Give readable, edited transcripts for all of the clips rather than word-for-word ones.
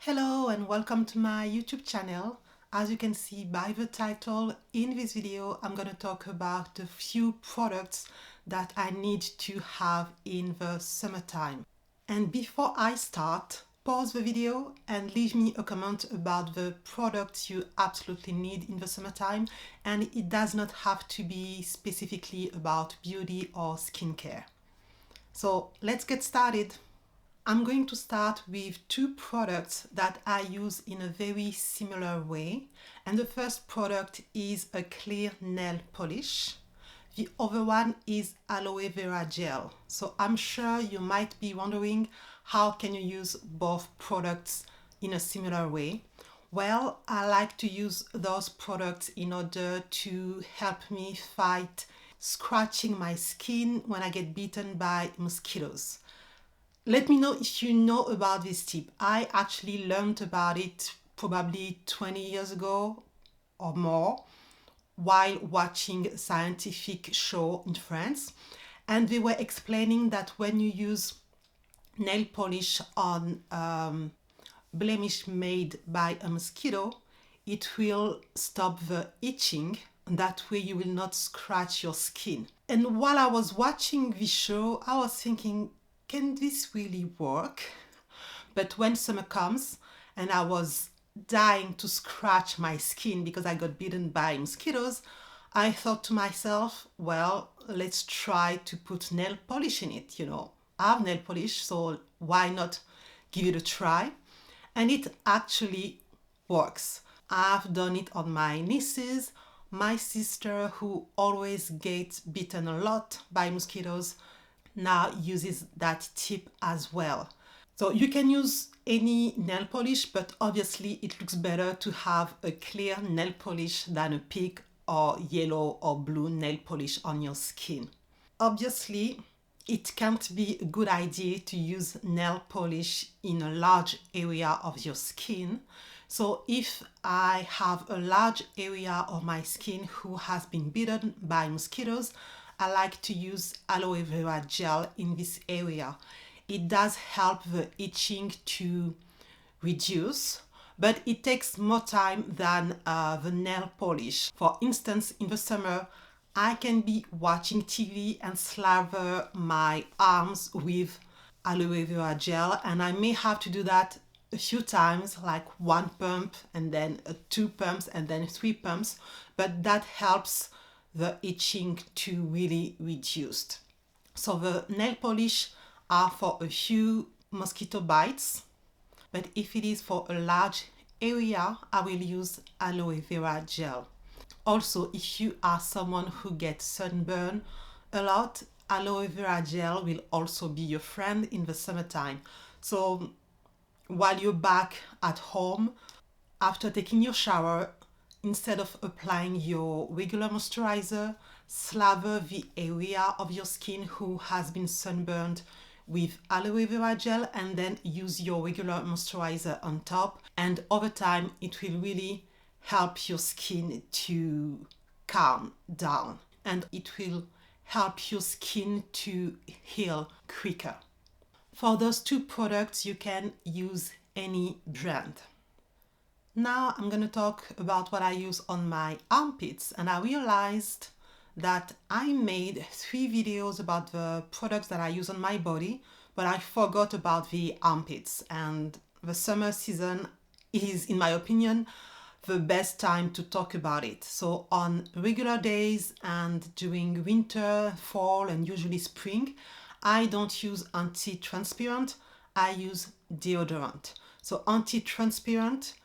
Hello and welcome to my YouTube channel. As you can see by the title, in this video I'm going to talk about the few products that I need to have in the summertime. And before I start, pause the video and leave me a comment about the products you absolutely need in the summertime, and it does not have to be specifically about beauty or skincare. So let's get started. I'm going to start with two products that I use in a very similar way. And the first product is a clear nail polish. The other one is aloe vera gel. So I'm sure you might be wondering, how can you use both products in a similar way? Well, I like to use those products in order to help me fight scratching my skin when I get bitten by mosquitoes. Let me know if you know about this tip. I actually learned about it probably 20 years ago or more while watching a scientific show in France. And they were explaining that when you use nail polish on blemish made by a mosquito, it will stop the itching. That way you will not scratch your skin. And while I was watching this show, I was thinking, can this really work? But when summer comes and I was dying to scratch my skin because I got bitten by mosquitoes, I thought to myself, well, let's try to put nail polish in it. I have nail polish, so why not give it a try? And it actually works. I've done it on my nieces, my sister, who always gets bitten a lot by mosquitoes, now uses that tip as well. So you can use any nail polish, but obviously it looks better to have a clear nail polish than a pink or yellow or blue nail polish on your skin. Obviously, it can't be a good idea to use nail polish in a large area of your skin. So if I have a large area of my skin who has been bitten by mosquitoes, I like to use aloe vera gel in this area. It does help the itching to reduce, but it takes more time than the nail polish. For instance, in the summer, I can be watching TV and slather my arms with aloe vera gel, and I may have to do that a few times, like one pump and then two pumps and then three pumps, but that helps the itching to really reduce. So the nail polish are for a few mosquito bites, but if it is for a large area, I will use aloe vera gel. Also, if you are someone who gets sunburn a lot, aloe vera gel will also be your friend in the summertime. So while you're back at home, after taking your shower, instead of applying your regular moisturizer, slather the area of your skin who has been sunburned with aloe vera gel, and then use your regular moisturizer on top. And over time, it will really help your skin to calm down, and it will help your skin to heal quicker. For those two products, you can use any brand. Now I'm going to talk about what I use on my armpits, and I realized that I made 3 videos about the products that I use on my body, but I forgot about the armpits. And the summer season is, in my opinion, the best time to talk about it. So on regular days and during winter, fall, and usually spring, I don't use anti-transpirant, I use deodorant. So anti-transpirant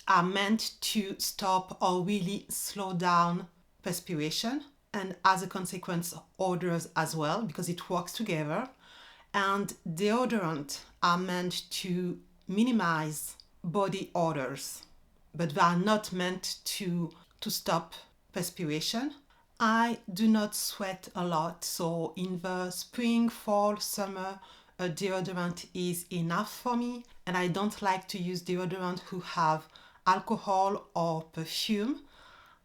are meant to stop or really slow down perspiration, and as a consequence odors as well, because it works together. And deodorant are meant to minimize body odors, but they are not meant to stop perspiration. I do not sweat a lot, so in the spring, fall, summer, a deodorant is enough for me, and I don't like to use deodorant who have alcohol or perfume.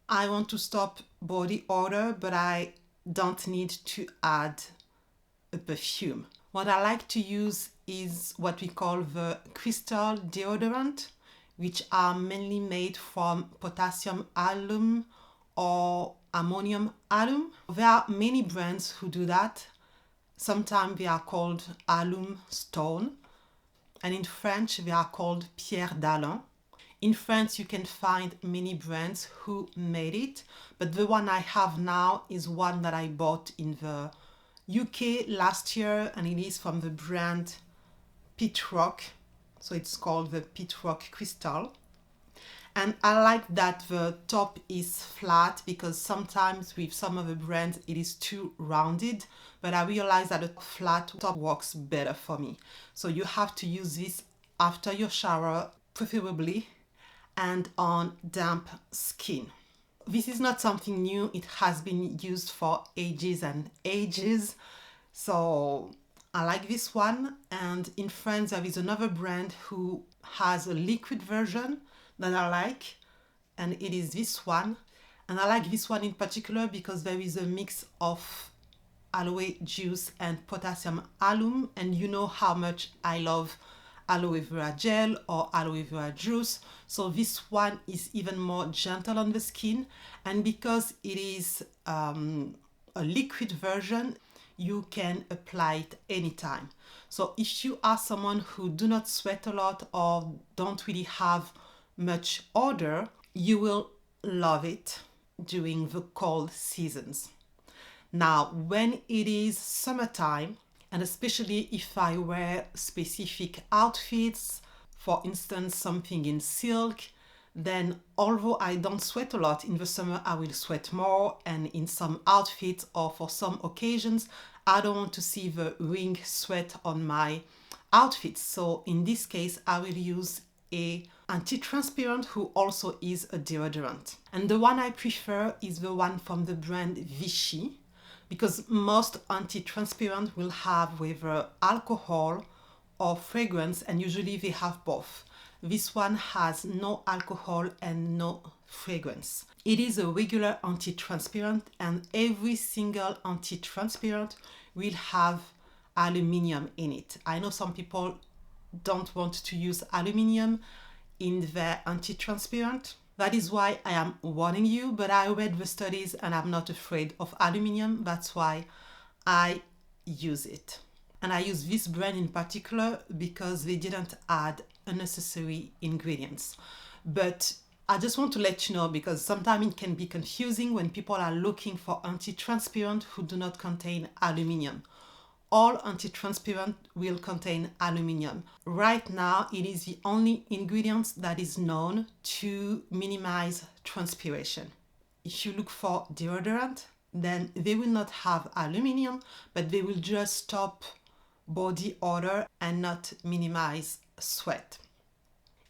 I want to stop body odor, but I don't need to add a perfume. What I like to use is what we call the crystal deodorant, which are mainly made from potassium alum or ammonium alum. There are many brands who do that. Sometimes they are called alum stone, and in French they are called pierre d'Alain. In France you can find many brands who made it, but the one I have now is one that I bought in the UK last year, and it is from the brand Pit Rock. So it's called the Pit Rock Crystal. And I like that the top is flat, because sometimes with some of the brands it is too rounded, but I realized that a flat top works better for me. So you have to use this after your shower, preferably, and on damp skin. This is not something new, it has been used for ages and ages. So I like this one. And in France there is another brand who has a liquid version that I like, and it is this one. And I like this one in particular because there is a mix of aloe juice and potassium alum, and you know how much I love aloe vera gel or aloe vera juice. So this one is even more gentle on the skin, and because it is a liquid version, you can apply it anytime. So if you are someone who do not sweat a lot or don't really have much odor, you will love it during the cold seasons. Now, when it is summertime, and especially if I wear specific outfits, for instance something in silk, then although I don't sweat a lot in the summer, I will sweat more, and in some outfits or for some occasions I don't want to see the ring sweat on my outfits. So in this case I will use a anti-transpirant who also is a deodorant. And the one I prefer is the one from the brand Vichy, because most anti-transpirant will have whether alcohol or fragrance, and usually they have both. This one has no alcohol and no fragrance. It is a regular anti-transpirant, and every single anti-transpirant will have aluminium in it. I know some people don't want to use aluminium in their anti-transpirant. That is why I am warning you, but I read the studies and I'm not afraid of aluminium. That's why I use it. And I use this brand in particular because they didn't add unnecessary ingredients. But I just want to let you know, because sometimes it can be confusing when people are looking for anti-transpirant who do not contain aluminium. All anti-transpirant will contain aluminium. Right now, it is the only ingredient that is known to minimize transpiration. If you look for deodorant, then they will not have aluminium, but they will just stop body odor and not minimize sweat.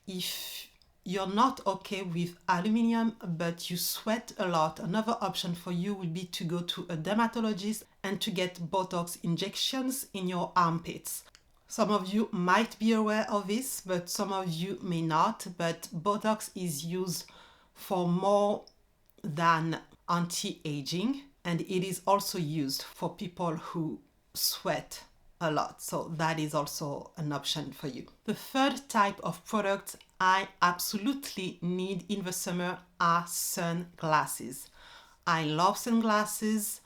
If you're not okay with aluminium but you sweat a lot, another option for you would be to go to a dermatologist and to get Botox injections in your armpits. Some of you might be aware of this, but some of you may not. But Botox is used for more than anti-aging, and it is also used for people who sweat a lot. So that is also an option for you. The third type of product I absolutely need in the summer are sunglasses. I love sunglasses.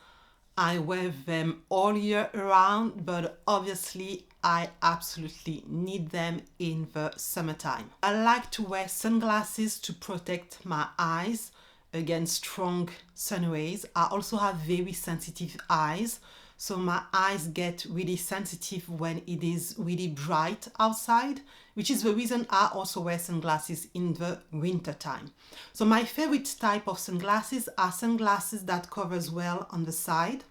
I wear them all year around, but obviously I absolutely need them in the summertime. I like to wear sunglasses to protect my eyes against strong sun rays. I also have very sensitive eyes, so my eyes get really sensitive when it is really bright outside, which is the reason I also wear sunglasses in the winter time. So my favorite type of sunglasses are sunglasses that covers well on the side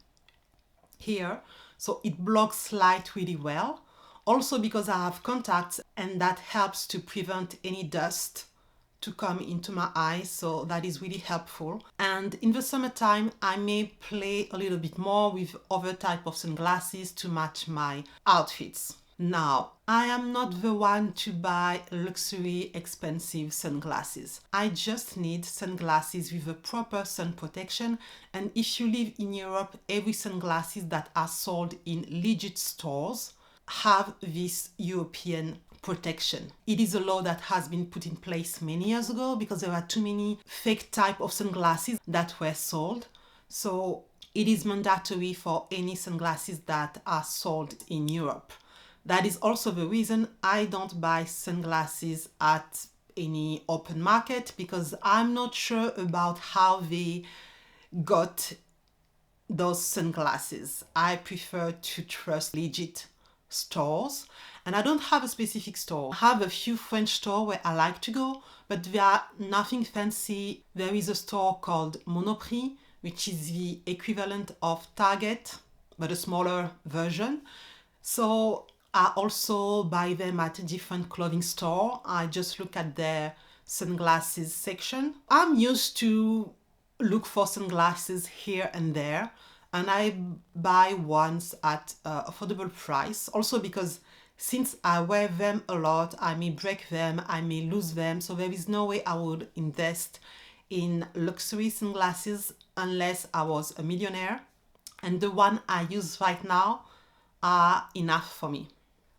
here, so it blocks light really well. Also because I have contacts, and that helps to prevent any dust to come into my eyes, so that is really helpful. And in the summertime I may play a little bit more with other type of sunglasses to match my outfits. Now, I am not the one to buy luxury expensive sunglasses. I just need sunglasses with a proper sun protection, and if you live in Europe, every sunglasses that are sold in legit stores, have this European protection. It is a law that has been put in place many years ago because there are too many fake type of sunglasses that were sold. So it is mandatory for any sunglasses that are sold in Europe. That is also the reason I don't buy sunglasses at any open market, because I'm not sure about how they got those sunglasses. I prefer to trust legit stores, and I don't have a specific store. I have a few French stores where I like to go, but they are nothing fancy. There is a store called Monoprix, which is the equivalent of Target, but a smaller version. So I also buy them at different clothing store. I just look at their sunglasses section. I'm used to look for sunglasses here and there, and I buy ones at affordable price. Also because since I wear them a lot, I may break them, I may lose them. So there is no way I would invest in luxury sunglasses unless I was a millionaire. And the one I use right now are enough for me.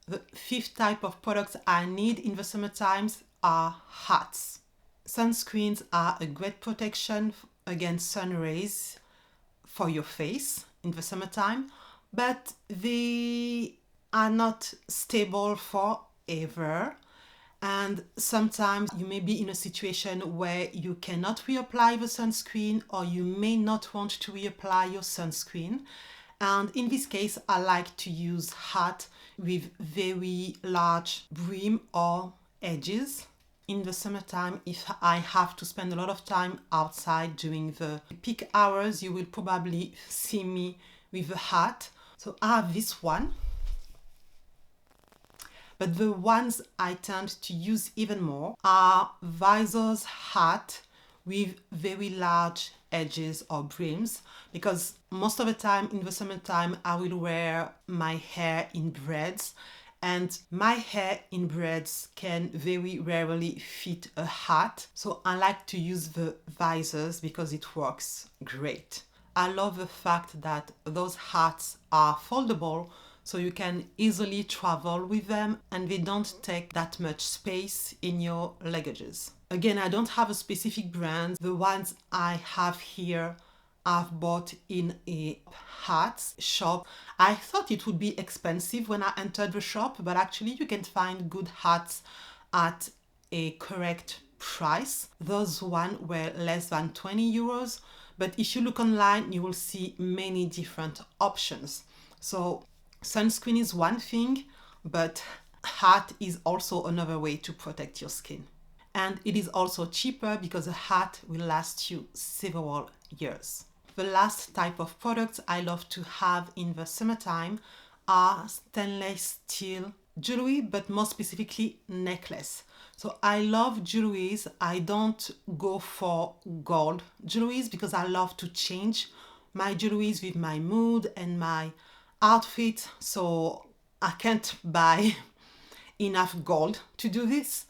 The fifth type of products I need in the summer times are hats. Sunscreens are a great protection against sun rays for your face in the summertime, but they are not stable forever. And sometimes you may be in a situation where you cannot reapply the sunscreen, or you may not want to reapply your sunscreen. And in this case, I like to use hat with very large brim or edges. In the summertime, if I have to spend a lot of time outside during the peak hours, you will probably see me with a hat. So I have this one. But the ones I tend to use even more are visors hat with very large edges or brims, because most of the time in the summertime I will wear my hair in braids, and my hair in braids can very rarely fit a hat. So I like to use the visors because it works great. I love the fact that those hats are foldable, so you can easily travel with them and they don't take that much space in your luggages. Again, I don't have a specific brand. The ones I have here I've bought in a hat shop. I thought it would be expensive when I entered the shop, but actually you can find good hats at a correct price. Those ones were less than 20 euros, but if you look online, you will see many different options. So sunscreen is one thing, but hat is also another way to protect your skin. And it is also cheaper because a hat will last you several years. The last type of products I love to have in the summertime are stainless steel jewelry, but more specifically necklace. So I love jewelries. I don't go for gold jewelries because I love to change my jewelries with my mood and my outfit. So I can't buy enough gold to do this.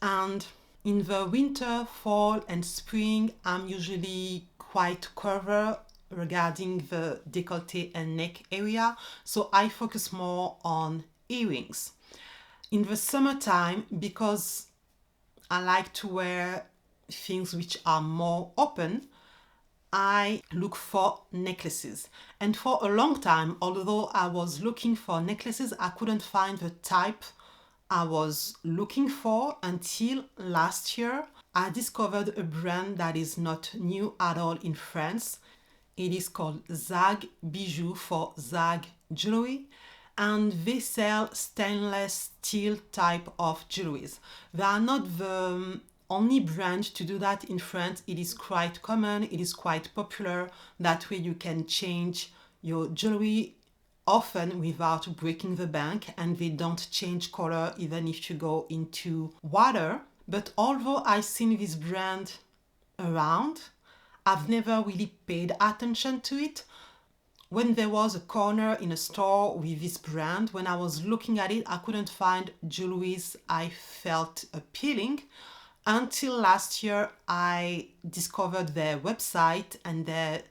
And in the winter, fall and spring, I'm usually quite covered regarding the décolleté and neck area, so I focus more on earrings. In the summertime, because I like to wear things which are more open, I look for necklaces. And for a long time, although I was looking for necklaces, I couldn't find the type I was looking for until last year. I discovered a brand that is not new at all in France. It is called Zag Bijoux, for Zag Jewelry, and they sell stainless steel type of jewelries. They are not the only brand to do that in France. It is quite common, it is quite popular. That way you can change your jewelry often without breaking the bank, and they don't change color even if you go into water. But although I've seen this brand around, I've never really paid attention to it. When there was a corner in a store with this brand, when I was looking at it, I couldn't find jewelries I felt appealing. Until last year, I discovered their website and their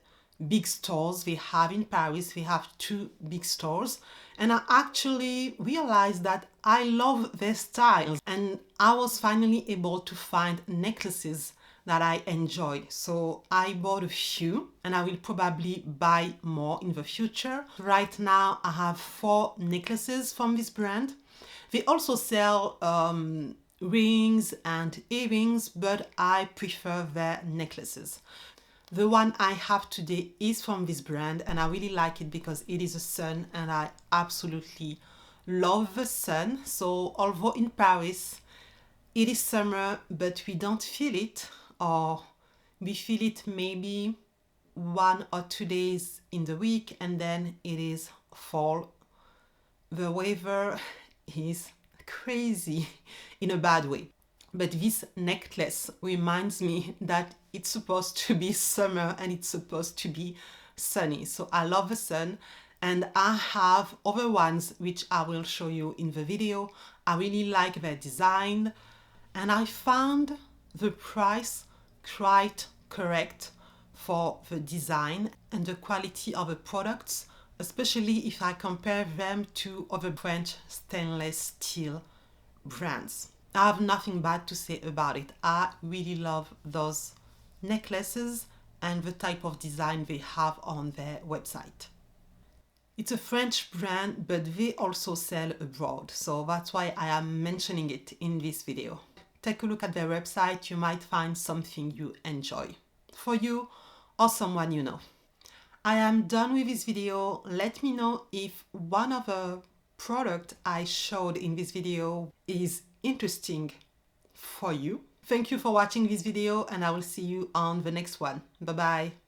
big stores they have in Paris. They have 2 big stores, And I actually realized that I love their styles, and I was finally able to find necklaces that I enjoyed. So I bought a few and I will probably buy more in the future. Right now I have 4 necklaces from this brand. They also sell rings and earrings, but I prefer their necklaces. The one I have today is from this brand and I really like it because it is a sun and I absolutely love the sun. So although in Paris it is summer, but we don't feel it, or we feel it maybe 1 or 2 days in the week and then it is fall. The weather is crazy in a bad way. But this necklace reminds me that it's supposed to be summer and it's supposed to be sunny. So I love the sun, and I have other ones which I will show you in the video. I really like their design, and I found the price quite correct for the design and the quality of the products, especially if I compare them to other French stainless steel brands. I have nothing bad to say about it. I really love those necklaces and the type of design they have on their website. It's a French brand, but they also sell abroad, so that's why I am mentioning it in this video. Take a look at their website, you might find something you enjoy for you or someone you know. I am done with this video. Let me know if one of the product I showed in this video is interesting for you. Thank you for watching this video and I will see you on the next one. Bye bye.